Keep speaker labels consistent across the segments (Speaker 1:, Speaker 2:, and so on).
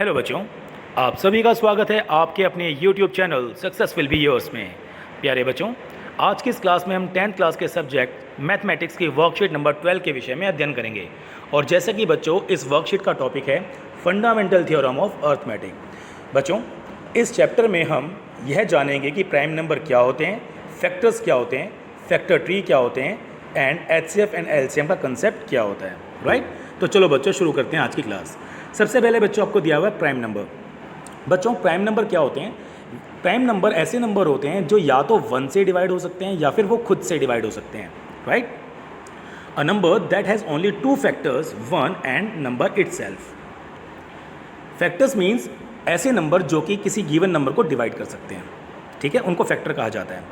Speaker 1: Hello बच्चों, आप सभी का स्वागत है आपके अपने YouTube channel success will be yours में। प्यारे बच्चों, आज की इस क्लास में हम 10th क्लास के सब्जेक्ट मैथमेटिक्स की वर्कशीट नंबर 12 के विषय में अध्ययन करेंगे। और जैसे कि बच्चों इस वर्कशीट का टॉपिक है फंडामेंटल थ्योरम ऑफ अर्थमेटिक। बच्चों, इस चैप्टर में हम यह जानेंगे कि प्राइम नंबर क्या होते हैं, फैक्टर्स क्या होते हैं, फैक्टर ट्री क्या होते हैं एंड HCF एंड LCM का कंसेप्ट क्या होता है। राइट, तो चलो बच्चों शुरू करते हैं आज की क्लास। सबसे पहले बच्चों आपको दिया हुआ है प्राइम नंबर। बच्चों प्राइम नंबर क्या होते हैं? प्राइम नंबर ऐसे नंबर होते हैं जो या तो 1 से डिवाइड हो सकते हैं या फिर वो खुद से डिवाइड हो सकते हैं। Right, a number that has only 2 factors 1 and number itself. Factors means ऐसे नंबर जो कि किसी गिवन नंबर को डिवाइड कर सकते हैं। ठीक है, उनको फैक्टर कहा जाता है।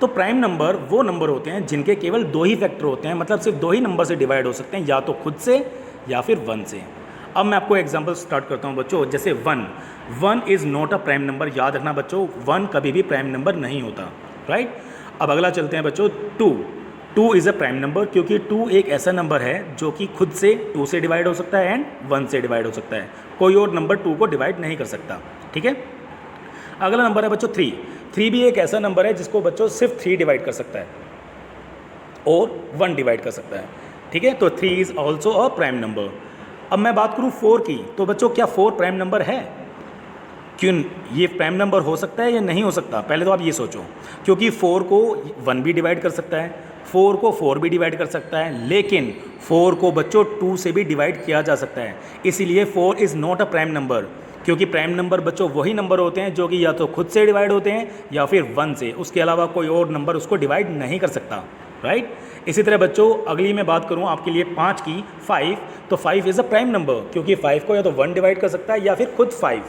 Speaker 1: तो प्राइम नंबर वो नंबर होते हैं जिनके केवल 2 ही फैक्टर होते हैं, मतलब सिर्फ 2 ही नंबर से डिवाइड हो सकते हैं, या तो खुद से या फिर 1 से। अब मैं आपको एग्जांपल स्टार्ट करता हूं बच्चों। जैसे 1 is not a prime number. याद रखना बच्चों, 1 कभी भी प्राइम नंबर नहीं होता। राइट, अब अगला चलते हैं बच्चों। 2 इज़ अ प्राइम नंबर क्योंकि 2 एक ऐसा नंबर है जो कि खुद से 2 से डिवाइड हो सकता है एंड 1 से डिवाइड हो सकता है। कोई और नंबर 2 को डिवाइड नहीं कर सकता। ठीक है, अगला नंबर है बच्चों 3 भी एक ऐसा नंबर है जिसको बच्चों सिर्फ 3 डिवाइड कर सकता है और 1 डिवाइड कर सकता है। ठीक है, तो 3 is also a prime number. अब मैं बात करूं 4 की, तो बच्चों क्या 4 प्राइम नंबर है? क्यों ये प्राइम नंबर हो सकता है या नहीं हो सकता? पहले तो आप ये सोचो, क्योंकि 4 को 1 भी डिवाइड कर सकता है, 4 को 4 भी डिवाइड कर सकता है, लेकिन 4 को बच्चों 2 से भी डिवाइड किया जा सकता है। इसीलिए 4 is not a prime number, क्योंकि प्राइम नंबर बच्चों वही नंबर होते हैं जो कि या तो खुद से डिवाइड होते हैं या फिर 1 से। उसके अलावा कोई और नंबर उसको डिवाइड नहीं कर सकता। राइट, इसी तरह बच्चों अगली मैं बात करूं आपके लिए 5 की, 5, तो 5 इज़ अ प्राइम नंबर क्योंकि 5 को या तो 1 डिवाइड कर सकता है या फिर खुद 5।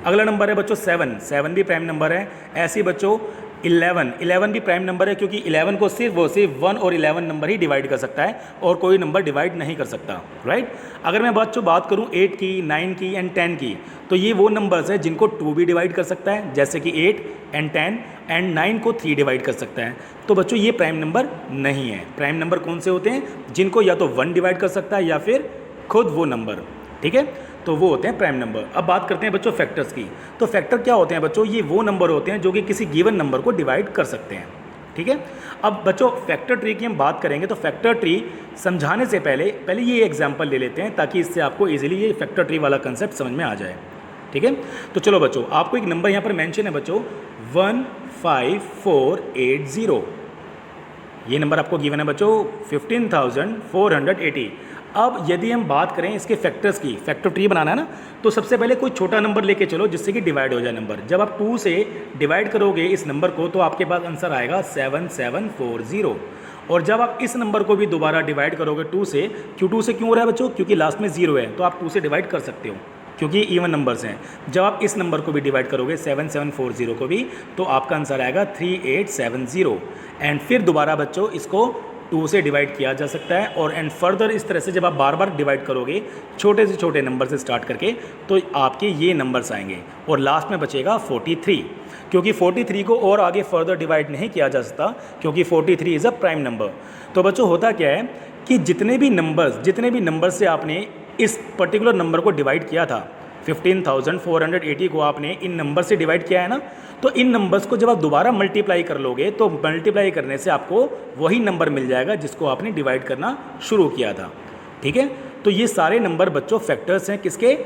Speaker 1: अगला नंबर है बच्चों 7 भी प्राइम नंबर है। ऐसे बच्चों 11 भी प्राइम नंबर है क्योंकि 11 को सिर्फ 1 और 11 नंबर ही डिवाइड कर सकता है और कोई नंबर डिवाइड नहीं कर सकता। राइट, अगर मैं बच्चों बात करूं 8 की, 9 की एंड 10 की, तो ये वो नंबर्स हैं जिनको 2 भी डिवाइड कर सकता है, जैसे कि 8 एंड 10 एंड 9 को 3 डिवाइड कर सकता है। तो बच्चों ये प्राइम नंबर नहीं है। प्राइम नंबर कौन से होते हैं? जिनको या तो 1 डिवाइड कर सकता है या फिर खुद वो नंबर। ठीक है, तो वो होते हैं प्राइम नंबर। अब बात करते हैं बच्चों फैक्टर्स की। तो फैक्टर क्या होते हैं बच्चों? ये वो नंबर होते हैं जो कि किसी गिवन नंबर को डिवाइड कर सकते हैं। ठीक है, अब बच्चों फैक्टर ट्री की हम बात करेंगे। तो फैक्टर ट्री समझाने से पहले ये एग्जांपल ले लेते हैं ताकि इससे आपको इजीली ये फैक्टर ट्री वाला कंसेप्ट समझ में आ जाए। ठीक है, तो चलो बच्चों आपको एक नंबर यहाँ पर मेंशन है बच्चों 15480। ये नंबर आपको गिवन है बच्चों 15,480। अब यदि हम बात करें इसके फैक्टर्स की, फैक्टर ट्री बनाना है ना, तो सबसे पहले कोई छोटा नंबर लेके चलो जिससे कि डिवाइड हो जाए नंबर। जब आप 2 से डिवाइड करोगे इस नंबर को तो आपके पास आंसर आएगा 7740। और जब आप इस नंबर को भी दोबारा डिवाइड करोगे 2 से, Q2 से क्यों हो रहा है बच्चों? क्योंकि लास्ट में 0 है, तो आप 2 से डिवाइड कर सकते हो क्योंकि इवन नंबर्स हैं। जब आप इस नंबर को भी डिवाइड करोगे 7740 को भी, तो आपका आंसर आएगा 3870। एंड फिर दोबारा बच्चों इसको 2 से डिवाइड किया जा सकता है और एंड फर्दर इस तरह से जब आप बार बार डिवाइड करोगे छोटे से छोटे नंबर से स्टार्ट करके, तो आपके ये नंबर्स आएंगे और लास्ट में बचेगा 43, क्योंकि 43 को और आगे फर्दर डिवाइड नहीं किया जा सकता क्योंकि 43 इज़ अ प्राइम नंबर। तो बच्चों होता क्या है कि जितने भी नंबर से आपने इस पर्टिकुलर नंबर को डिवाइड किया था, 15,480 को आपने इन नंबर से डिवाइड किया है ना, तो इन नंबर्स को जब आप दोबारा मल्टीप्लाई कर लोगे तो मल्टीप्लाई करने से आपको वही नंबर मिल जाएगा जिसको आपने डिवाइड करना शुरू किया था। ठीक है, तो ये सारे नंबर बच्चों फैक्टर्स हैं किसके?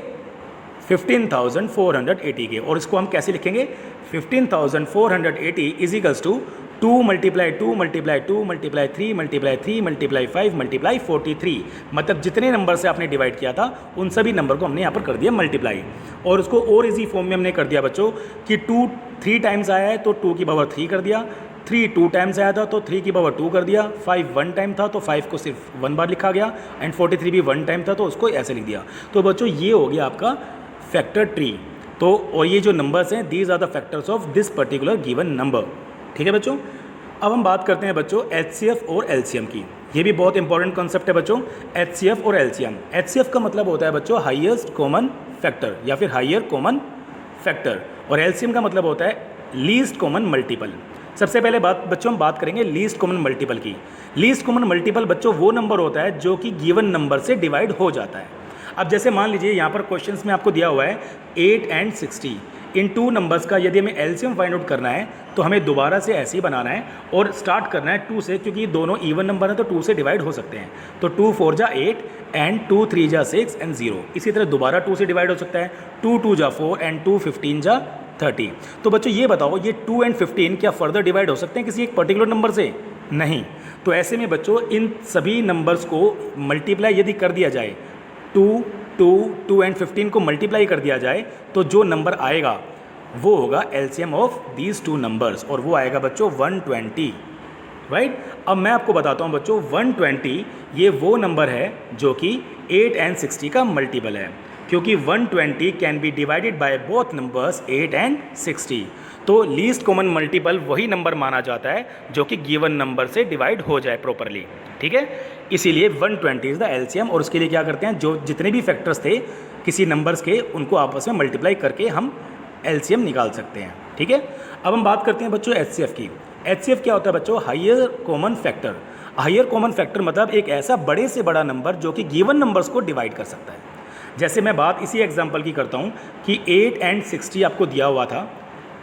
Speaker 1: 15,480 के। और इसको हम कैसे लिखेंगे? 15,480 is equals to 2 multiply 2 multiply 2 multiply 3 multiply 3 multiply 5 multiply 43। मतलब जितने नंबर से आपने डिवाइड किया था उन सभी नंबर को हमने यहाँ पर कर दिया मल्टीप्लाई। और उसको और इजी फॉर्म में हमने कर दिया बच्चों कि 2 3 टाइम्स आया है तो 2 की पावर 3 कर दिया, 3 2 टाइम्स आया था तो 3 की पावर 2 कर दिया, 5 1 टाइम था तो 5 को सिर्फ 1 बार लिखा गया, एंड 43 भी 1 टाइम था तो उसको ऐसे लिख दिया। तो बच्चों ये हो गया आपका फैक्टर ट्री। तो और ये जो नंबर्स हैं these are the factors of this particular given number. ठीक है बच्चों, अब हम बात करते हैं बच्चों HCF और LCM की। ये भी बहुत इंपॉर्टेंट कॉन्सेप्ट है बच्चों, HCF और LCM। HCF का मतलब होता है बच्चों हाईएस्ट कॉमन फैक्टर या फिर हायर कॉमन फैक्टर, और LCM का मतलब होता है लीस्ट कॉमन मल्टीपल। सबसे पहले बच्चों हम बात करेंगे लीस्ट कॉमन मल्टीपल की। लीस्ट कॉमन मल्टीपल बच्चों वो नंबर होता है जो कि गिवन नंबर से डिवाइड हो जाता है। अब जैसे मान लीजिए यहाँ पर क्वेश्चंस में आपको दिया हुआ है 8 and 60, इन टू नंबर्स का यदि हमें एलसीएम फाइंड आउट करना है तो हमें दोबारा से ऐसे ही बनाना है और स्टार्ट करना है 2 से, क्योंकि दोनों इवन नंबर हैं तो 2 से डिवाइड हो सकते हैं। तो 2 4 जा 8 एंड 2 3 जा 6 एंड 0। इसी तरह दोबारा 2 से डिवाइड हो सकता है, 2 2 जा 4 एंड 2 15 जा 30। तो बच्चों ये बताओ, ये 2 एंड 15 क्या फर्दर डिवाइड हो सकते हैं किसी एक पर्टिकुलर नंबर से? नहीं। तो ऐसे में बच्चों इन सभी नंबर्स को मल्टीप्लाई यदि कर दिया जाए, 2 एंड 15 को मल्टीप्लाई कर दिया जाए तो जो नंबर आएगा वो होगा LCM of these two numbers, और वो आएगा बच्चों 120, राइट। अब मैं आपको बताता हूँ बच्चों, 120 ये वो नंबर है जो कि 8 एंड 60 का मल्टीपल है, क्योंकि 120 can be divided by both numbers 8 and 60। तो लीस्ट कॉमन मल्टीपल वही नंबर माना जाता है जो कि गिवन नंबर से डिवाइड हो जाए प्रॉपरली, ठीक है। इसीलिए 120 इज़ द एलसीएम, और उसके लिए क्या करते हैं, जो जितने भी फैक्टर्स थे किसी नंबर्स के उनको आपस में मल्टीप्लाई करके हम एलसीएम निकाल सकते हैं, ठीक है। अब हम बात करते हैं बच्चों एचसीएफ की। एचसीएफ क्या होता है बच्चों? Higher common factor. Higher common factor मतलब एक ऐसा बड़े से बड़ा नंबर जो कि गिवन नंबर्स को डिवाइड कर सकता है। जैसे मैं बात इसी एग्जांपल की करता हूँ कि 8 एंड 60 आपको दिया हुआ था,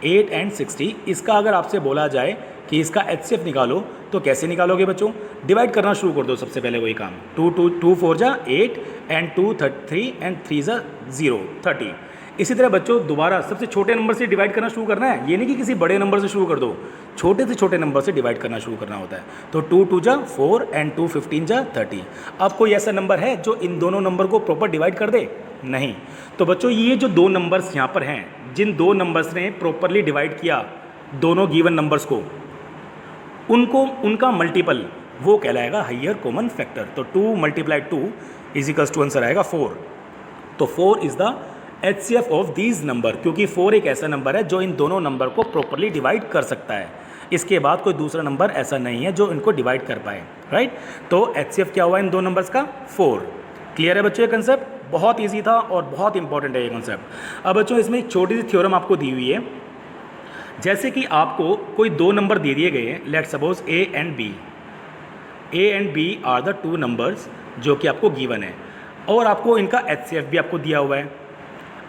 Speaker 1: 8 एंड 60, इसका अगर आपसे बोला जाए कि इसका एचसीएफ निकालो तो कैसे निकालोगे बच्चों? डिवाइड करना शुरू कर दो सबसे पहले, वही काम। 2 4 जा 8 एंड 2 3 एंड 3 जा 0 30। इसी तरह बच्चों दोबारा सबसे छोटे नंबर से डिवाइड करना शुरू करना है, ये नहीं कि किसी बड़े नंबर से शुरू कर दो, छोटे से छोटे नंबर से डिवाइड करना शुरू करना होता है। तो 2 2 जा 4 एंड 2 15 जा 30। अब कोई ऐसा नंबर है जो इन दोनों नंबर को प्रॉपर डिवाइड कर दे? नहीं। तो बच्चों ये जो दो नंबर्स यहाँ पर हैं, जिन दो नंबर्स ने प्रॉपरली डिवाइड किया दोनों गिवन नंबर्स को, उनका मल्टीपल वो कहलाएगा हायर कॉमन फैक्टर। तो 2 × 2 इज इक्वल्स टू आंसर आएगा 4। तो 4 is the HCF of these number, क्योंकि 4 एक ऐसा नंबर है जो इन दोनों नंबर को प्रॉपरली डिवाइड कर सकता है। इसके बाद कोई दूसरा नंबर ऐसा नहीं है जो इनको डिवाइड कर पाए, राइट। तो एचसीएफ क्या हुआ इन दो नंबर्स का? 4। क्लियर है बच्चों ये कंसेप्ट? बहुत ईजी था और बहुत इंपॉर्टेंट है ये कंसेप्ट। अब बच्चों इसमें एक छोटी सी थ्योरम आपको दी हुई है। जैसे कि आपको कोई दो नंबर दे दिए गए हैं, let's suppose A and B are the two numbers जो कि आपको गिवन है, और आपको इनका एचसीएफ भी आपको दिया हुआ है।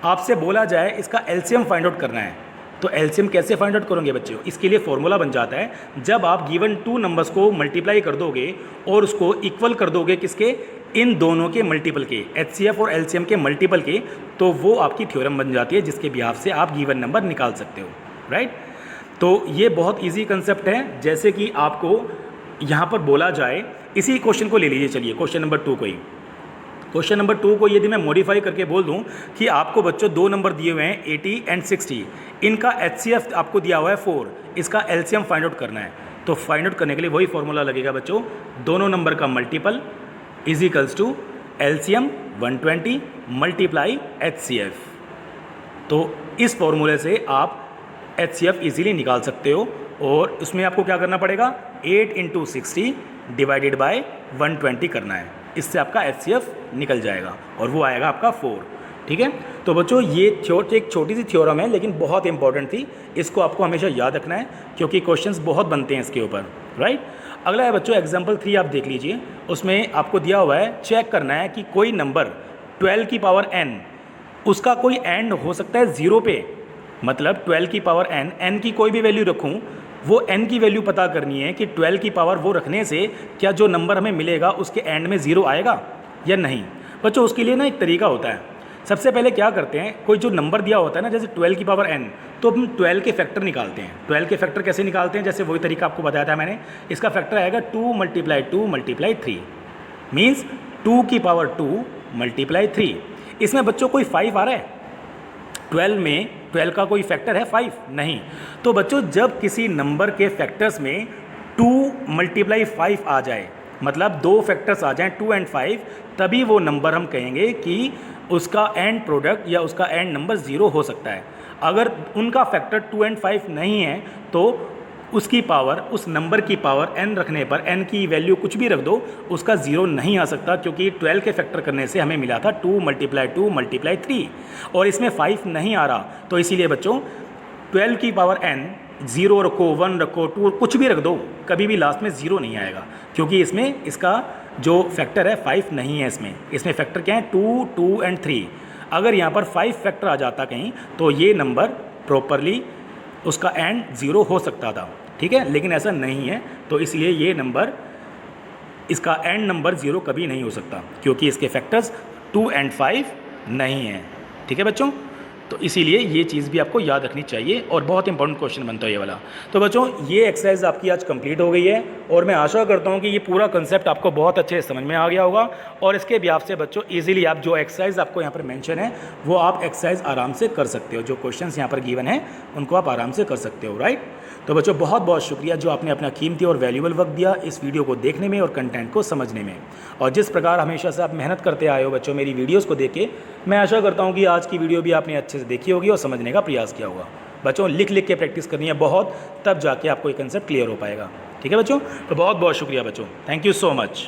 Speaker 1: आपसे बोला जाए इसका एलसीएम फाइंड आउट करना है, तो एलसीएम कैसे फाइंड आउट करोगे बच्चों? इसके लिए फॉर्मूला बन जाता है, जब आप गिवन टू नंबर्स को मल्टीप्लाई कर दोगे और उसको इक्वल कर दोगे किसके? इन दोनों के मल्टीपल के, एचसीएफ और एलसीएम के मल्टीपल के, तो वो आपकी थ्योरम बन जाती है जिसके बिहाफ से आप गिवन नंबर निकाल सकते हो, राइट। तो ये बहुत ईजी कंसेप्ट है। जैसे कि आपको यहाँ पर बोला जाए, इसी क्वेश्चन को ले लीजिए, चलिए क्वेश्चन नंबर 2 को ही। क्वेश्चन नंबर 2 को यदि मैं मॉडिफाई करके बोल दूं कि आपको बच्चों दो नंबर दिए हुए हैं 80 एंड 60, इनका एचसीएफ आपको दिया हुआ है 4, इसका एलसीएम फाइंड आउट करना है। तो फाइंड आउट करने के लिए वही फॉर्मूला लगेगा बच्चों, दोनों नंबर का multiple is equals to LCM 120 multiply HCF. तो इस फॉर्मूले से आप एचसीएफ इजीली निकाल सकते हो, और उसमें आपको क्या करना पड़ेगा? 8 × 60 डिवाइडेड बाय 120 करना है। इससे आपका एचसीएफ निकल जाएगा और वो आएगा आपका 4, ठीक है। तो बच्चों ये एक छोटी सी थ्योरम है, लेकिन बहुत इंपॉर्टेंट थी। इसको आपको हमेशा याद रखना है क्योंकि क्वेश्चंस बहुत बनते हैं इसके ऊपर, राइट। अगला है बच्चों एग्जाम्पल 3, आप देख लीजिए। उसमें आपको दिया हुआ है, चेक करना है कि कोई नंबर 12 की पावर n, उसका कोई एंड हो सकता है 0 पे। मतलब 12 की पावर n की कोई भी वैल्यू रखूँ, वो n की वैल्यू पता करनी है कि 12 की पावर वो रखने से क्या जो नंबर हमें मिलेगा उसके एंड में 0 आएगा या नहीं। बच्चों उसके लिए ना एक तरीका होता है। सबसे पहले क्या करते हैं, कोई जो नंबर दिया होता है ना, जैसे 12 की पावर n, तो हम 12 के फैक्टर निकालते हैं। 12 के फैक्टर कैसे निकालते हैं? जैसे वही तरीका आपको बताया था मैंने। इसका फैक्टर आएगा 2 × 2 × 3, मीन्स 2 की पावर 2 × 3। इसमें बच्चों कोई 5 आ रहा है? 12 में 12 का कोई फैक्टर है 5? नहीं। तो बच्चों जब किसी नंबर के फैक्टर्स में 2 × 5 आ जाए, मतलब दो फैक्टर्स आ जाएं 2 एंड 5, तभी वो नंबर हम कहेंगे कि उसका एंड प्रोडक्ट या उसका एंड नंबर 0 हो सकता है। अगर उनका फैक्टर 2 एंड 5 नहीं है तो उसकी पावर, उस नंबर की पावर n रखने पर, n की वैल्यू कुछ भी रख दो, उसका 0 नहीं आ सकता, क्योंकि 12 के फैक्टर करने से हमें मिला था 2 × 2 × 3, और इसमें 5 नहीं आ रहा। तो इसीलिए बच्चों 12 की पावर n 0 रखो, 1 रखो, 2, कुछ भी रख दो, कभी भी लास्ट में 0 नहीं आएगा, क्योंकि इसमें इसका जो फैक्टर है 5 नहीं है इसमें फैक्टर क्या है 2, 2 एंड 3। अगर यहाँ पर 5 फैक्टर आ जाता कहीं तो ये नंबर प्रॉपरली उसका एंड 0 हो सकता था, ठीक है, लेकिन ऐसा नहीं है। तो इसलिए ये नंबर इसका एंड नंबर 0 कभी नहीं हो सकता क्योंकि इसके फैक्टर्स 2 एंड 5 नहीं हैं, ठीक है बच्चों। तो इसीलिए ये चीज़ भी आपको याद रखनी चाहिए और बहुत इंपॉर्टेंट क्वेश्चन बनता है ये वाला। तो बच्चों ये एक्सरसाइज आपकी आज कंप्लीट हो गई है और मैं आशा करता हूँ कि ये पूरा कंसेप्ट आपको बहुत अच्छे से समझ में आ गया होगा और इसके भी आपसे बच्चों इजीली आप जो एक्सरसाइज आपको यहाँ पर मेंशन है वो आप एक्सरसाइज आराम से कर सकते हो। जो क्वेश्चंस यहाँ पर गिवन है उनको आप आराम से कर सकते हो, राइट। तो बच्चों बहुत बहुत शुक्रिया जो आपने अपना कीमती और वैल्यूबल वक्त दिया इस वीडियो को देखने में और कंटेंट को समझने में। और जिस प्रकार हमेशा से आप मेहनत करते आए हो बच्चों मेरी वीडियोस को देख के, मैं आशा करता हूँ कि आज की वीडियो भी आपने अच्छे से देखी होगी और समझने का प्रयास किया होगा। बच्चों लिख लिख के प्रैक्टिस करनी है बहुत, तब जाके आपको ये कंसेप्ट क्लियर हो पाएगा, ठीक है बच्चों। तो बहुत बहुत शुक्रिया बच्चों, थैंक यू सो मच।